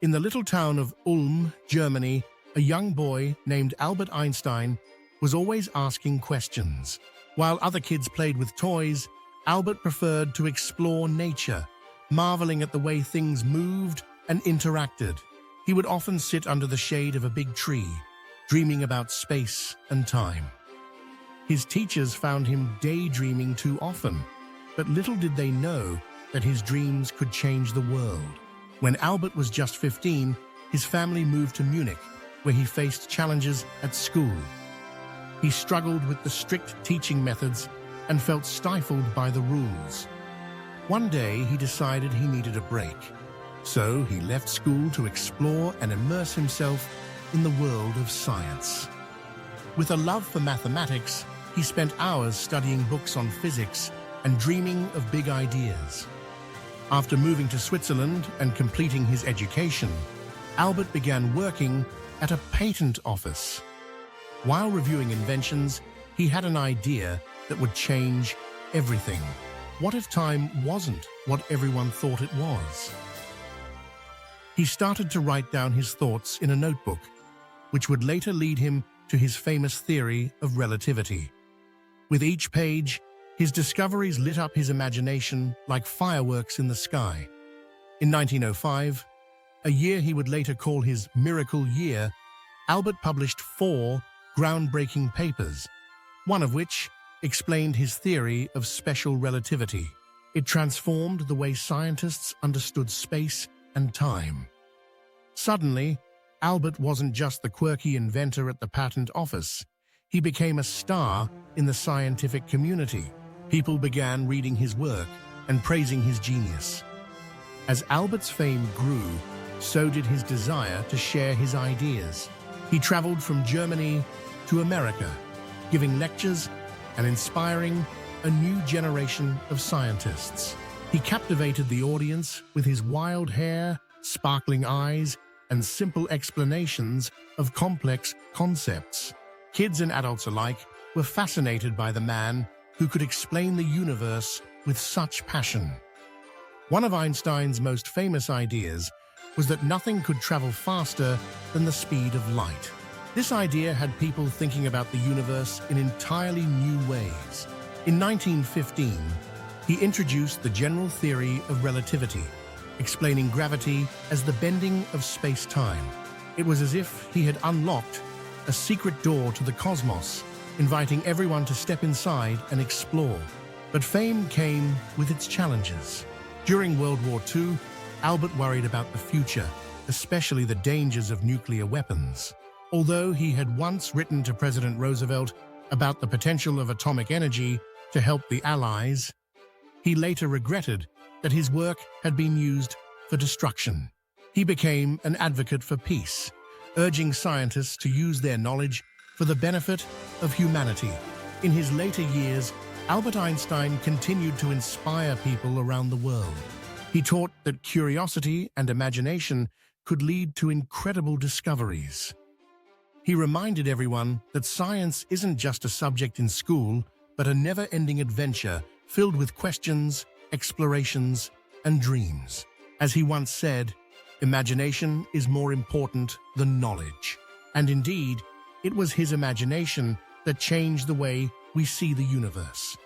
In the little town of Ulm, Germany, a young boy named Albert Einstein was always asking questions. While other kids played with toys, Albert preferred to explore nature, marveling at the way things moved and interacted. He would often sit under the shade of a big tree, dreaming about space and time. His teachers found him daydreaming too often, but little did they know that his dreams could change the world. When Albert was just 15, his family moved to Munich, where he faced challenges at school. He struggled with the strict teaching methods and felt stifled by the rules. One day, he decided he needed a break. So he left school to explore and immerse himself in the world of science. With a love for mathematics, he spent hours studying books on physics and dreaming of big ideas. After moving to Switzerland and completing his education, Albert began working at a patent office. While reviewing inventions, he had an idea that would change everything. What if time wasn't what everyone thought it was? He started to write down his thoughts in a notebook, which would later lead him to his famous theory of relativity. With each page, his discoveries lit up his imagination like fireworks in the sky. In 1905, a year he would later call his miracle year, Albert published 4 groundbreaking papers, one of which explained his theory of special relativity. It transformed the way scientists understood space and time. Suddenly, Albert wasn't just the quirky inventor at the patent office. He became a star in the scientific community. People began reading his work and praising his genius. As Albert's fame grew, so did his desire to share his ideas. He traveled from Germany to America, giving lectures and inspiring a new generation of scientists. He captivated the audience with his wild hair, sparkling eyes, and simple explanations of complex concepts. Kids and adults alike were fascinated by the man who could explain the universe with such passion. One of Einstein's most famous ideas was that nothing could travel faster than the speed of light. This idea had people thinking about the universe in entirely new ways. In 1915, he introduced the general theory of relativity, explaining gravity as the bending of space-time. It was as if he had unlocked a secret door to the cosmos, inviting everyone to step inside and explore. But fame came with its challenges. During World War II, Albert worried about the future, especially the dangers of nuclear weapons. Although he had once written to President Roosevelt about the potential of atomic energy to help the Allies, he later regretted that his work had been used for destruction. He became an advocate for peace, urging scientists to use their knowledge for the benefit of humanity. In his later years, Albert Einstein continued to inspire people around the world. He taught that curiosity and imagination could lead to incredible discoveries. He reminded everyone that science isn't just a subject in school, but a never-ending adventure filled with questions, explorations, and dreams. As he once said, imagination is more important than knowledge. And indeed, it was his imagination that changed the way we see the universe.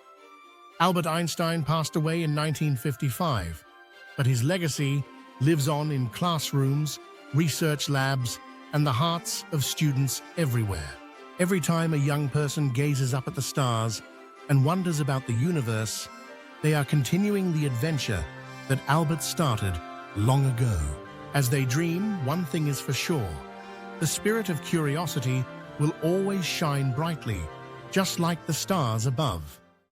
Albert Einstein passed away in 1955, but his legacy lives on in classrooms, research labs, and the hearts of students everywhere. Every time a young person gazes up at the stars and wonders about the universe, they are continuing the adventure that Albert started long ago. As they dream, one thing is for sure: the spirit of curiosity will always shine brightly, just like the stars above.